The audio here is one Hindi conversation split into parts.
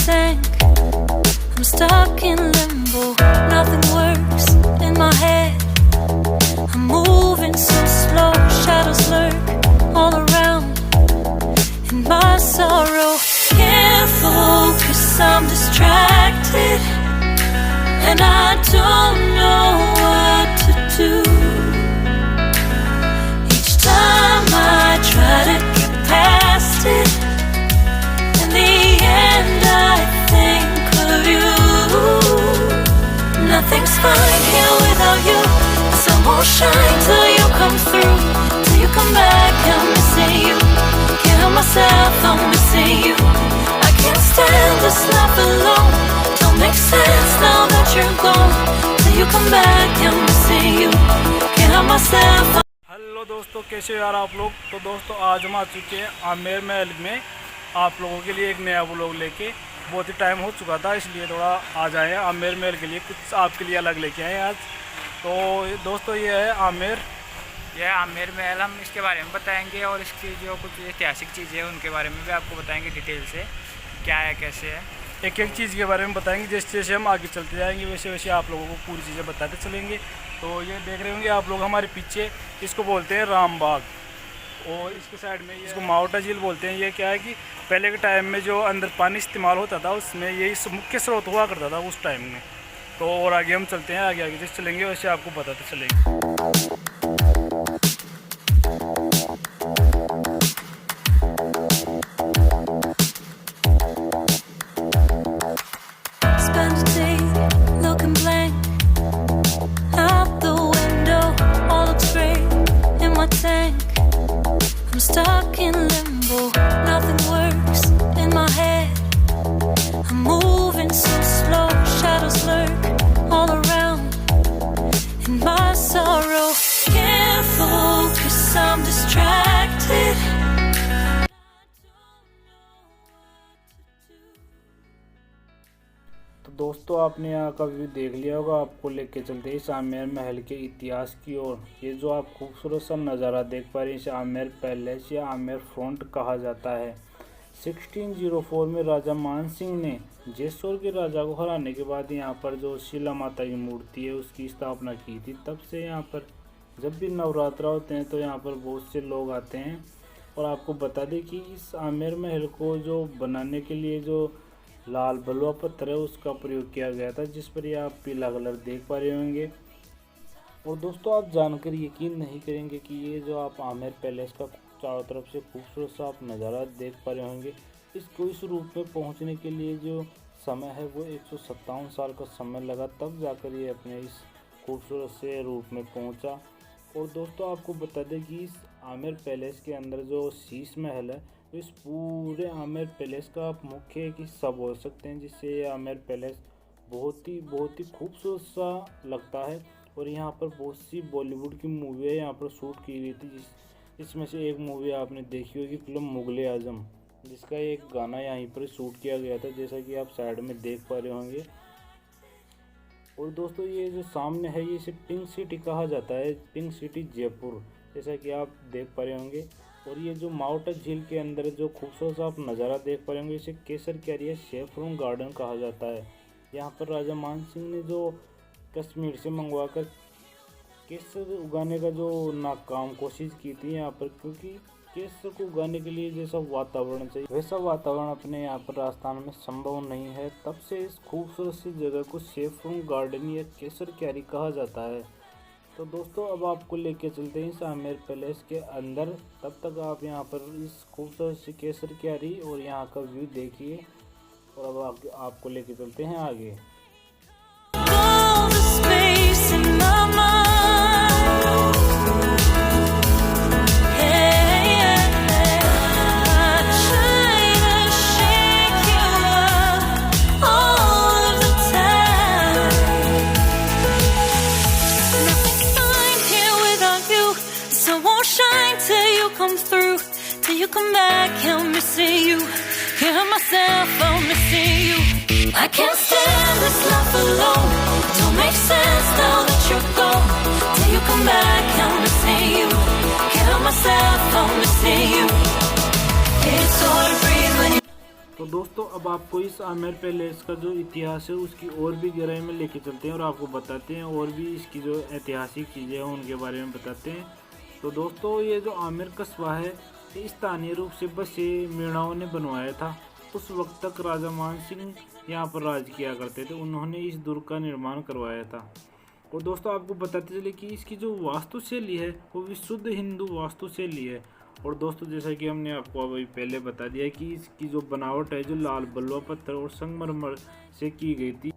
tank. I'm stuck in limbo, nothing works in my head. I'm moving so slow, shadows lurk all around. In my sorrow, can't focus, I'm distracted, and I don't know what to do. Each time I try to get past it, in the end I think of you. Nothing's fine here without you. The sun won't shine till you come through, till you come back. I'm missing you. Can't help myself, I'm missing you. I can't stand this life alone. Don't make sense now that you're gone. Till you come back, I'm missing you. Can't help myself. Hello दोस्तों, कैसे हो यार आप लोग। तो दोस्तों आज हम आ चुके हैं आमेर महल में आप लोगों के लिए एक नया व्लॉग लेके। बहुत ही टाइम हो चुका था इसलिए थोड़ा आ जाए आमेर महल के लिए, कुछ आपके लिए अलग लेके आए आज। तो दोस्तों ये है आमेर, यह आमेर महल। हम इसके बारे में बताएंगे और इसकी जो कुछ ऐतिहासिक चीज़ें हैं उनके बारे में भी आपको बताएंगे डिटेल से, क्या है कैसे है, एक एक चीज़ के बारे में बताएंगे। जैसे जैसे हम आगे चलते जाएंगे वैसे वैसे आप लोगों को पूरी चीज़ें बताते चलेंगे। तो ये देख रहे होंगे आप लोग हमारे पीछे, इसको बोलते हैं राम बाग, और इसके साइड में इसको मावटा झील बोलते हैं। ये क्या है कि पहले के टाइम में जो अंदर पानी इस्तेमाल होता था उसमें यही मुख्य स्रोत हुआ करता था उस टाइम में। तो और आगे हम चलते हैं, आगे आगे जैसे चलेंगे वैसे आपको बताते चलेंगे। Spend a day looking blank out the window, all looks great in my tank. I'm stuck in limbo, nothing works in my head. I'm moving so slow, shadows lurk all around. In my sorrow, can't focus, I'm distracted. तो दोस्तों आपने यहाँ का व्यू देख लिया होगा, आपको लेके चलते हैं इस आमेर महल के इतिहास की ओर। ये जो आप खूबसूरत सा नज़ारा देख पा रहे हैं इसे आमेर पैलेस या आमेर फ्रंट कहा जाता है। 1604 में राजा मान सिंह ने जैसोर के राजा को हराने के बाद यहाँ पर जो शीला माता की मूर्ति है उसकी स्थापना की थी। तब से यहाँ पर जब भी नवरात्रा होते हैं तो यहाँ पर बहुत से लोग आते हैं। और आपको बता दें कि इस आमेर महल को जो बनाने के लिए जो लाल बलुआ पत्थर है उसका प्रयोग किया गया था, जिस पर ये आप पीला कलर देख पा रहे होंगे। और दोस्तों आप जानकर यकीन नहीं करेंगे कि ये जो आप आमेर पैलेस का चारों तरफ से खूबसूरत सा आप नज़ारा देख पा रहे होंगे, इसको इस रूप में पहुंचने के लिए जो समय है वो 157 साल का समय लगा, तब जाकर ये अपने इस खूबसूरत से रूप में पहुंचा। और दोस्तों आपको बता दें कि इस आमेर पैलेस के अंदर जो शीश महल है इस पूरे आमेर पैलेस का आप मुख्य एक हिस्सा बोल सकते हैं, जिससे ये आमेर पैलेस बहुत ही खूबसूरत सा लगता है। और यहाँ पर बहुत सी बॉलीवुड की मूवियाँ यहाँ पर शूट की गई थी, इसमें से एक मूवी आपने देखी होगी फिल्म मुगले आजम, जिसका एक गाना यहीं पर शूट किया गया था, जैसा कि आप साइड में देख पा रहे होंगे। और दोस्तों ये जो सामने है ये इसे पिंक सिटी कहा जाता है, पिंक सिटी जयपुर, जैसा कि आप देख पा रहे होंगे। और ये जो मावटा झील के अंदर जो खूबसूरत आप नज़ारा देख पा रहे होंगे इसे केसर कैरिया सेफ्रॉन गार्डन कहा जाता है। यहाँ पर राजा मान सिंह ने जो कश्मीर से मंगवाकर केसर उगाने का जो नाकाम कोशिश की थी यहाँ पर, क्योंकि केसर को उगाने के लिए जैसा वातावरण चाहिए वैसा वातावरण अपने यहाँ पर राजस्थान में संभव नहीं है। तब से इस खूबसूरत सी जगह को सेफ्रॉन गार्डन या केसर कैरी कहा जाता है। तो दोस्तों अब आपको लेके चलते हैं इस आमेर पैलेस के अंदर, तब तक आप यहाँ पर इस खूबसूरत सी केसर कैरी और यहाँ का व्यू देखिए। और अब आपको लेके चलते हैं आगे। You come back, I'm missing you. Can't help myself, I'm missing you. I can't stand this life alone. Don't make sense now that you're gone. Till you come back, I'm missing you. Can't help myself, I'm missing you. It's hard to breathe when you. तो तो दोस्तों अब आपको इस आमेर पैलेस का जो इतिहास है उसकी और भी गहराई में लेके चलते हैं और आपको बताते हैं और भी इसकी जो ऐतिहासिक चीज़ें हैं उनके बारे में बताते हैं। तो दोस्तों ये जो आमेर कस्बा है ये स्थानीय रूप से बसे मीणाओं ने बनवाया था। उस वक्त तक राजा मान सिंह यहाँ पर राज किया करते थे, उन्होंने इस दुर्ग का निर्माण करवाया था। और दोस्तों आपको बताते चले कि इसकी जो वास्तुशैली है वो विशुद्ध हिंदू वास्तुशैली है। और दोस्तों जैसा कि हमने आपको अभी पहले बता दिया कि इसकी जो बनावट है जो लाल बलुआ पत्थर और संगमरमर से की गई थी।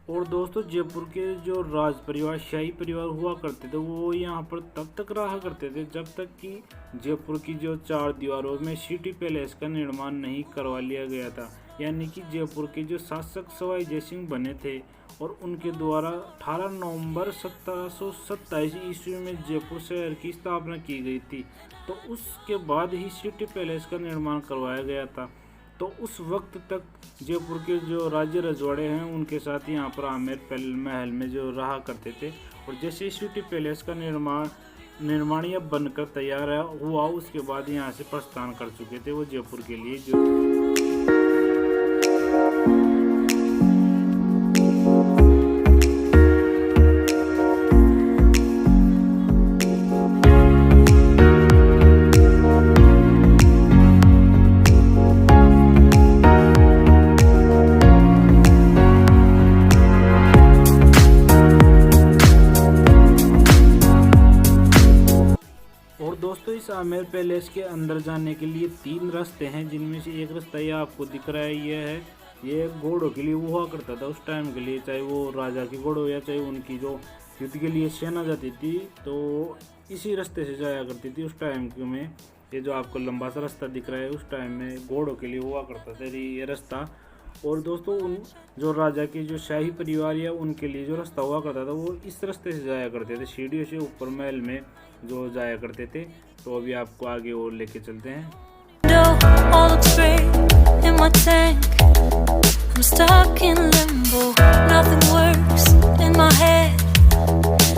और दोस्तों जयपुर के जो राज परिवार शाही परिवार हुआ करते थे वो यहाँ पर तब तक रहा करते थे जब तक कि जयपुर की जो 4 दीवारों में सिटी पैलेस का निर्माण नहीं करवा लिया गया था। यानी कि जयपुर के जो शासक सवाई जयसिंह बने थे और उनके द्वारा 18 नवंबर 1727 ईस्वी में जयपुर शहर की स्थापना की गई थी। तो उसके बाद ही सिटी पैलेस का निर्माण करवाया गया था। तो उस वक्त तक जयपुर के जो राज्य रजवाड़े हैं उनके साथ यहाँ पर आमेर महल में जो रहा करते थे। और जैसे सिटी पैलेस का निर्माण या बनकर तैयार हुआ उसके बाद यहाँ से प्रस्थान कर चुके थे वो जयपुर के लिए। जो दोस्तों इस आमेर पैलेस के अंदर जाने के लिए 3 रास्ते हैं, जिनमें से एक रास्ता ये आपको दिख रहा है ये घोड़ों के लिए हुआ करता था उस टाइम के लिए, चाहे वो राजा के घोड़ों या चाहे उनकी जो युद्ध के लिए सेना जाती थी तो इसी रास्ते से जाया करती थी उस टाइम में। ये जो आपको लंबा सा रास्ता दिख रहा है उस टाइम में घोड़ों के लिए हुआ करता था ये रास्ता। और दोस्तों उन जो राजा के जो शाही परिवार या उनके लिए जो रास्ता हुआ करता था वो इस रास्ते से जाया करते थे, सीढ़ियों से ऊपर महल में जो जाया करते थे। तो अभी आपको आगे और लेके चलते हैं। All looks great in my tank. I'm stuck in limbo. Nothing works in my head.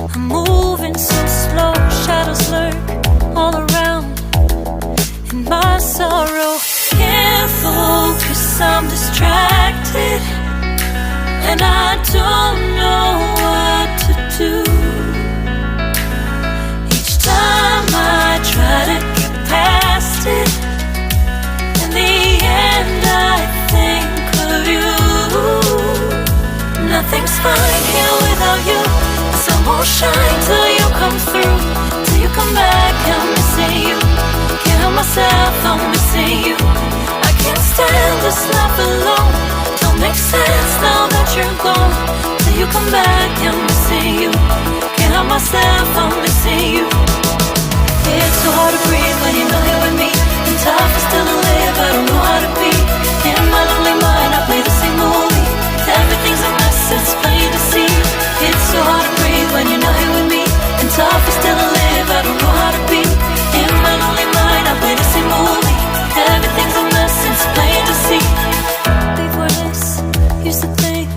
I'm moving so slow. Shadows lurk all around. In my sorrow, can't focus. I'm distracted, and I don't know what to do. Each time I try to get past it, in the end I think of you. Nothing's fine here without you. The sun won't shine till you come through. Till you come back, I'm missing you. Can't help myself, I'm missing you. I can't stand this life alone. Don't make sense now that you're gone. Till you come back, I'm missing you. Can't help myself, I'm missing you. It's so hard to breathe when you're not here with me. And tough is still to live, I don't know how to be. In my lonely mind, I play the same movie. Everything's a mess, it's plain to see. It's so hard to breathe when you're not here with me. And tough is still to live, I don't know how to be. In my lonely mind, I play the same movie. Everything's a mess, it's plain to see. Before this, used to think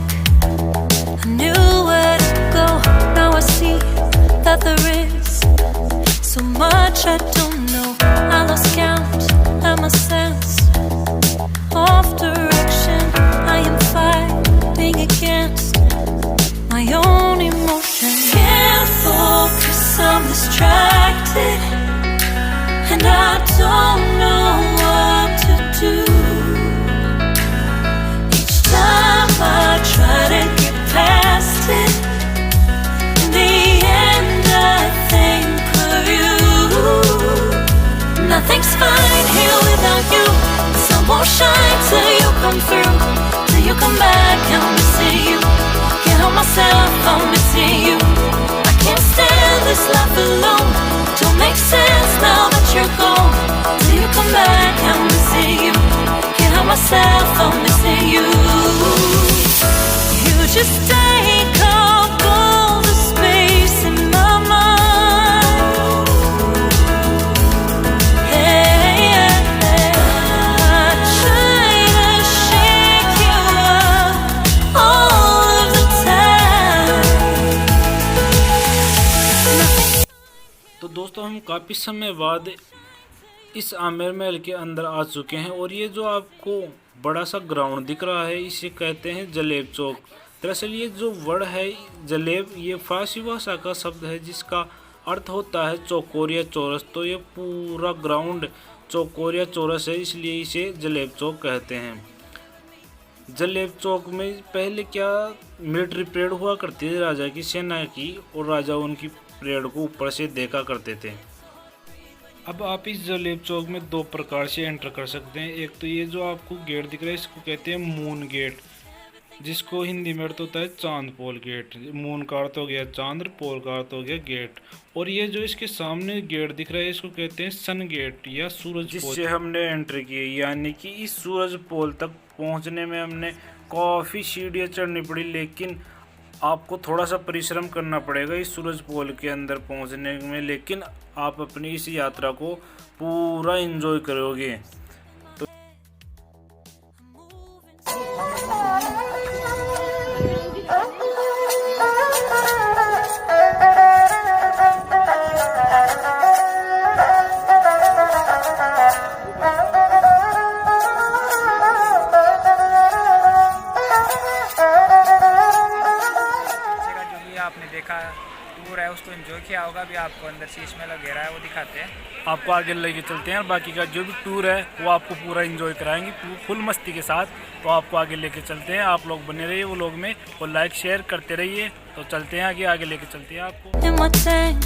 I knew where to go. Now I see that there is so much I don't know. I lost count and my sense of direction. I am fighting against my own emotion. Can't focus, I'm distracted, and I don't know what to do. Each time I try to get past it, in the end I think of you. Nothing's fine here without you. The sun won't shine till you come through. Till you come back, I'm missing you. Can't help myself, I'm missing you. I can't stand this life alone. Don't make sense now that you're gone. Till you come back, I'm missing you. Can't help myself, I'm missing you. You just take up all the space in my mind. Hey, I try to shake you up all of the time. तो दोस्तों हम काफ़ी समय बाद इस आमेर महल के अंदर आ चुके हैं और ये जो आपको बड़ा सा ग्राउंड दिख रहा है इसे कहते हैं जलेब चौक। दरअसल ये जो वर्ड है जलेब, ये फारसी भाषा का शब्द है जिसका अर्थ होता है चौकोर या चौरस। तो ये पूरा ग्राउंड चौकोर या चौरस है, इसलिए इसे जलेब चौक कहते हैं। जलेब चौक में पहले क्या मिलिट्री परेड हुआ करती थी राजा की सेना की, और राजा उनकी परेड को ऊपर से देखा करते थे। अब आप इस जलेब चौक में दो प्रकार से एंटर कर सकते हैं। एक तो ये जो आपको गेट दिख रहा है इसको कहते हैं मून गेट, जिसको हिंदी में अर्थ होता है चांद पोल गेट। मून का अर्थ हो गया चांद, पोल का अर्थ हो गया गेट। और ये जो इसके सामने गेट दिख रहा है इसको कहते हैं सन गेट या सूरज पोल, जिससे हमने एंट्री की है। यानी कि इस सूरज पोल तक पहुंचने में हमने काफ़ी सीढ़ियाँ चढ़नी पड़ी, लेकिन आपको थोड़ा सा परिश्रम करना पड़ेगा इस सूरज पोल के अंदर पहुंचने में, लेकिन आप अपनी इस यात्रा को पूरा एंजॉय करोगे। आपने देखा टूर है उसको एंजॉय किया होगा। अभी आपको अंदर शीश में वगैरह है वो दिखाते हैं, आपको आगे लेके चलते हैं और बाकी का जो भी टूर है वो आपको पूरा एंजॉय कराएंगे फुल मस्ती के साथ। तो आपको आगे लेके चलते हैं, आप लोग बने रहिए वो लोग में और लाइक शेयर करते रहिए। तो चलते हैं आगे लेके चलते हैं आपको। In my tank,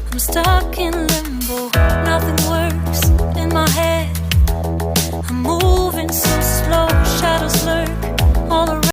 I'm stuck in limbo. Nothing works in my head.